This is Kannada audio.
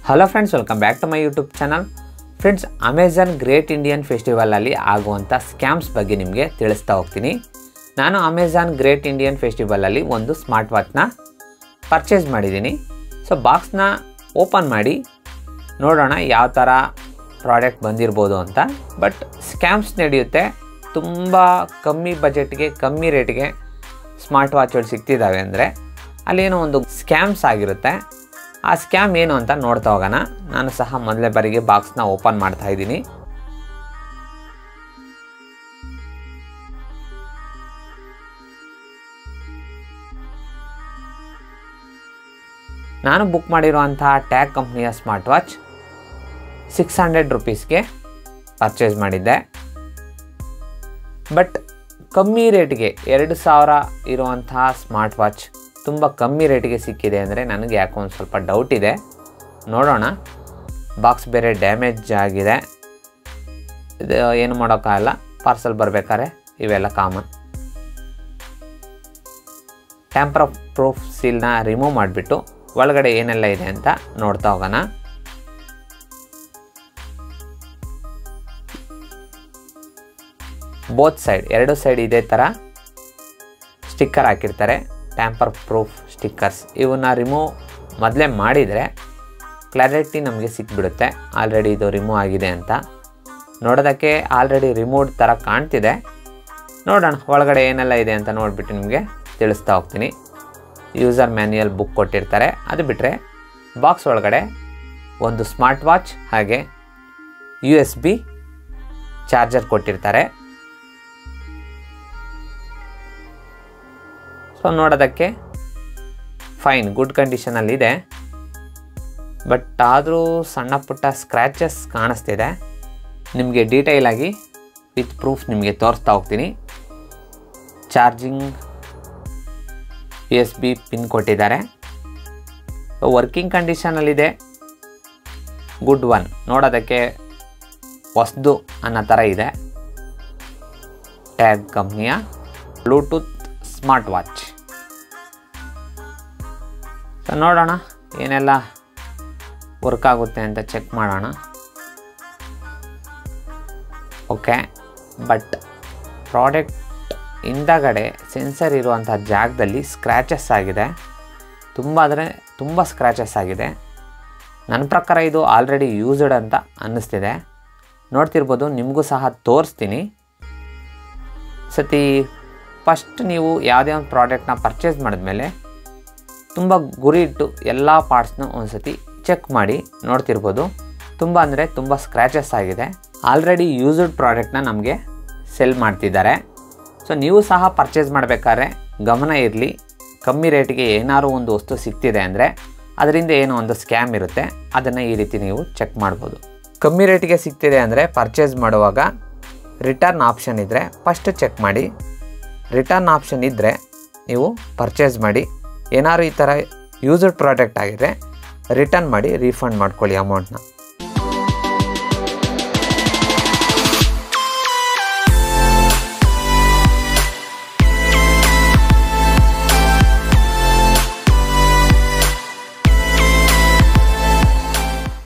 Hello friends, welcome back to my YouTube channel. Friends, Amazon great Indian ಫೆಸ್ಟಿವಲಲ್ಲಿ ಆಗುವಂಥ ಸ್ಕ್ಯಾಮ್ಸ್ ಬಗ್ಗೆ ನಿಮಗೆ ತಿಳಿಸ್ತಾ ಹೋಗ್ತೀನಿ. ನಾನು ಅಮೆಜಾನ್ ಗ್ರೇಟ್ ಇಂಡಿಯನ್ ಫೆಸ್ಟಿವಲಲ್ಲಿ ಒಂದು ಸ್ಮಾರ್ಟ್ ವಾಚ್ನ ಪರ್ಚೇಸ್ ಮಾಡಿದ್ದೀನಿ. ಸೊ ಬಾಕ್ಸ್ನ ಓಪನ್ ಮಾಡಿ ನೋಡೋಣ ಯಾವ ಥರ ಪ್ರಾಡಕ್ಟ್ ಬಂದಿರ್ಬೋದು ಅಂತ. ಬಟ್ ಸ್ಕ್ಯಾಮ್ಸ್ ನಡೆಯುತ್ತೆ. ತುಂಬ ಕಮ್ಮಿ ಬಜೆಟ್ಗೆ, ಕಮ್ಮಿ ರೇಟ್ಗೆ ಸ್ಮಾರ್ಟ್ ವಾಚ್ಗಳು ಸಿಗ್ತಿದ್ದಾವೆ ಅಂದರೆ ಅಲ್ಲೇನೋ ಒಂದು ಸ್ಕ್ಯಾಮ್ಸ್ ಆಗಿರುತ್ತೆ. ಆ ಸ್ಕ್ಯಾಮ್ ಏನು ಅಂತ ನೋಡ್ತಾ ಹೋಗೋಣ. ನಾನು ಸಹ ಮೊದಲೇ ಬಾರಿಗೆ ಬಾಕ್ಸ್ನ ಓಪನ್ ಮಾಡ್ತಾ ಇದ್ದೀನಿ. ನಾನು ಬುಕ್ ಮಾಡಿರುವಂತಹ ಟ್ಯಾಗ್ ಕಂಪ್ನಿಯ ಸ್ಮಾರ್ಟ್ ವಾಚ್ 600 ರುಪೀಸ್ಗೆ ಪರ್ಚೇಸ್ ಮಾಡಿದ್ದೆ. ಬಟ್ ಕಮ್ಮಿ ರೇಟ್ಗೆ 2000 ಇರುವಂತಹ ಸ್ಮಾರ್ಟ್ ವಾಚ್ ತುಂಬ ಕಮ್ಮಿ ರೇಟಿಗೆ ಸಿಕ್ಕಿದೆ ಅಂದರೆ ನನಗೆ ಯಾಕೋ ಒಂದು ಸ್ವಲ್ಪ ಡೌಟ್ ಇದೆ. ನೋಡೋಣ. ಬಾಕ್ಸ್ ಬೇರೆ ಡ್ಯಾಮೇಜ್ ಆಗಿದೆ. ಇದು ಏನು ಮಾಡೋಕ್ಕಾಗಲ್ಲ, ಪಾರ್ಸಲ್ ಬರಬೇಕಾದ್ರೆ ಇವೆಲ್ಲ ಕಾಮನ್. ಟ್ಯಾಂಪರ್ ಪ್ರೂಫ್ ಸೀಲ್ನ ರಿಮೂವ್ ಮಾಡಿಬಿಟ್ಟು ಒಳಗಡೆ ಏನೆಲ್ಲ ಇದೆ ಅಂತ ನೋಡ್ತಾ ಹೋಗೋಣ. ಬೋತ್ ಸೈಡ್, ಎರಡು ಸೈಡ್ ಇದೇ ಥರ ಸ್ಟಿಕ್ಕರ್ ಹಾಕಿರ್ತಾರೆ, ಟ್ಯಾಂಪರ್ ಪ್ರೂಫ್ ಸ್ಟಿಕ್ಕರ್ಸ್. ಇವನ್ನ ರಿಮೂವ್ ಮೊದಲೇ ಮಾಡಿದರೆ ಕ್ಲಾರಿಟಿ ನಮಗೆ ಸಿಕ್ಬಿಡುತ್ತೆ ಆಲ್ರೆಡಿ ಇದು ರಿಮೂವ್ ಆಗಿದೆ ಅಂತ. ನೋಡೋದಕ್ಕೆ ಆಲ್ರೆಡಿ ರಿಮೂವ್ಡ್ ಥರ ಕಾಣ್ತಿದೆ. ನೋಡೋಣ ಒಳಗಡೆ ಏನೆಲ್ಲ ಇದೆ ಅಂತ ನೋಡಿಬಿಟ್ಟು ನಿಮಗೆ ತಿಳಿಸ್ತಾ ಹೋಗ್ತೀನಿ. ಯೂಸರ್ ಮ್ಯಾನ್ಯುಯಲ್ ಬುಕ್ ಕೊಟ್ಟಿರ್ತಾರೆ. ಅದು ಬಿಟ್ಟರೆ ಬಾಕ್ಸ್ ಒಳಗಡೆ ಒಂದು ಸ್ಮಾರ್ಟ್ ವಾಚ್ ಹಾಗೆ USB ಚಾರ್ಜರ್ ಕೊಟ್ಟಿರ್ತಾರೆ. ಸೊ ನೋಡೋದಕ್ಕೆ ಫೈನ್, ಗುಡ್ ಕಂಡೀಷನಲ್ಲಿದೆ. ಬಟ್ ಆದರೂ ಸಣ್ಣ ಪುಟ್ಟ ಸ್ಕ್ರ್ಯಾಚಸ್ ಕಾಣಿಸ್ತಿದೆ. ನಿಮಗೆ ಡೀಟೇಲಾಗಿ ವಿತ್ ಪ್ರೂಫ್ ನಿಮಗೆ ತೋರಿಸ್ತಾ ಹೋಗ್ತೀನಿ. ಚಾರ್ಜಿಂಗ್ USB ಪಿನ್ ಕೊಟ್ಟಿದ್ದಾರೆ. ವರ್ಕಿಂಗ್ ಕಂಡೀಷನಲ್ಲಿದೆ. Good one. ನೋಡೋದಕ್ಕೆ ಹೊಸದು ಅನ್ನೋ ಥರ ಇದೆ. ಟ್ಯಾಗ್ ಕಂಪ್ನಿಯ ಬ್ಲೂಟೂತ್ ಸ್ಮಾರ್ಟ್ ವಾಚ್. ಸೊ ನೋಡೋಣ ಏನೆಲ್ಲ ವರ್ಕ್ ಆಗುತ್ತೆ ಅಂತ ಚೆಕ್ ಮಾಡೋಣ. ಓಕೆ, ಬಟ್ ಪ್ರಾಡಕ್ಟ್ ಹಿಂದಗಡೆ ಸೆನ್ಸರ್ ಇರುವಂಥ ಜಾಗದಲ್ಲಿ ಸ್ಕ್ರ್ಯಾಚಸ್ ಆಗಿದೆ. ತುಂಬ ಅಂದರೆ ತುಂಬ ಸ್ಕ್ರ್ಯಾಚಸ್ ಆಗಿದೆ. ನನ್ನ ಪ್ರಕಾರ ಇದು ಆಲ್ರೆಡಿ ಯೂಸ್ಡ್ ಅಂತ ಅನ್ನಿಸ್ತಿದೆ. ನೋಡ್ತಿರ್ಬೋದು, ನಿಮಗೂ ಸಹ ತೋರಿಸ್ತೀನಿ. ಸತಿ ಫಸ್ಟ್ ನೀವು ಯಾವುದೇ ಒಂದು ಪ್ರಾಡಕ್ಟ್ನ ಪರ್ಚೇಸ್ ಮಾಡಿದ್ಮೇಲೆ ತುಂಬ ಗುರಿ ಇಟ್ಟು ಎಲ್ಲ ಪಾರ್ಟ್ಸ್ನ ಒಂದು ಸತಿ ಚೆಕ್ ಮಾಡಿ. ನೋಡ್ತಿರ್ಬೋದು, ತುಂಬ ಅಂದರೆ ತುಂಬ ಸ್ಕ್ರ್ಯಾಚಸ್ ಆಗಿದೆ. ಆಲ್ರೆಡಿ ಯೂಸ್ಡ್ ಪ್ರಾಡಕ್ಟ್ನ ನಮಗೆ ಸೆಲ್ ಮಾಡ್ತಿದ್ದಾರೆ. ಸೊ ನೀವು ಸಹ ಪರ್ಚೇಸ್ ಮಾಡಬೇಕಾದ್ರೆ ಗಮನ ಇರಲಿ. ಕಮ್ಮಿ ರೇಟಿಗೆ ಏನಾದ್ರು ಒಂದು ವಸ್ತು ಸಿಗ್ತಿದೆ ಅಂದರೆ ಅದರಿಂದ ಏನೋ ಒಂದು ಸ್ಕ್ಯಾಮ್ ಇರುತ್ತೆ. ಅದನ್ನು ಈ ರೀತಿ ನೀವು ಚೆಕ್ ಮಾಡ್ಬೋದು. ಕಮ್ಮಿ ರೇಟಿಗೆ ಸಿಗ್ತಿದೆ ಅಂದರೆ ಪರ್ಚೇಸ್ ಮಾಡುವಾಗ ರಿಟರ್ನ್ ಆಪ್ಷನ್ ಇದ್ದರೆ ಫಸ್ಟ್ ಚೆಕ್ ಮಾಡಿ. ರಿಟರ್ನ್ ಆಪ್ಷನ್ ಇದ್ದರೆ ನೀವು ಪರ್ಚೇಸ್ ಮಾಡಿ. ಏನಾದ್ರು ಈ ಥರ ಯೂಸ್ಡ್ ಪ್ರಾಡಕ್ಟ್ ಆಗಿದ್ರೆ ರಿಟರ್ನ್ ಮಾಡಿ ರೀಫಂಡ್ ಮಾಡ್ಕೊಳ್ಳಿ ಅಮೌಂಟ್ನ.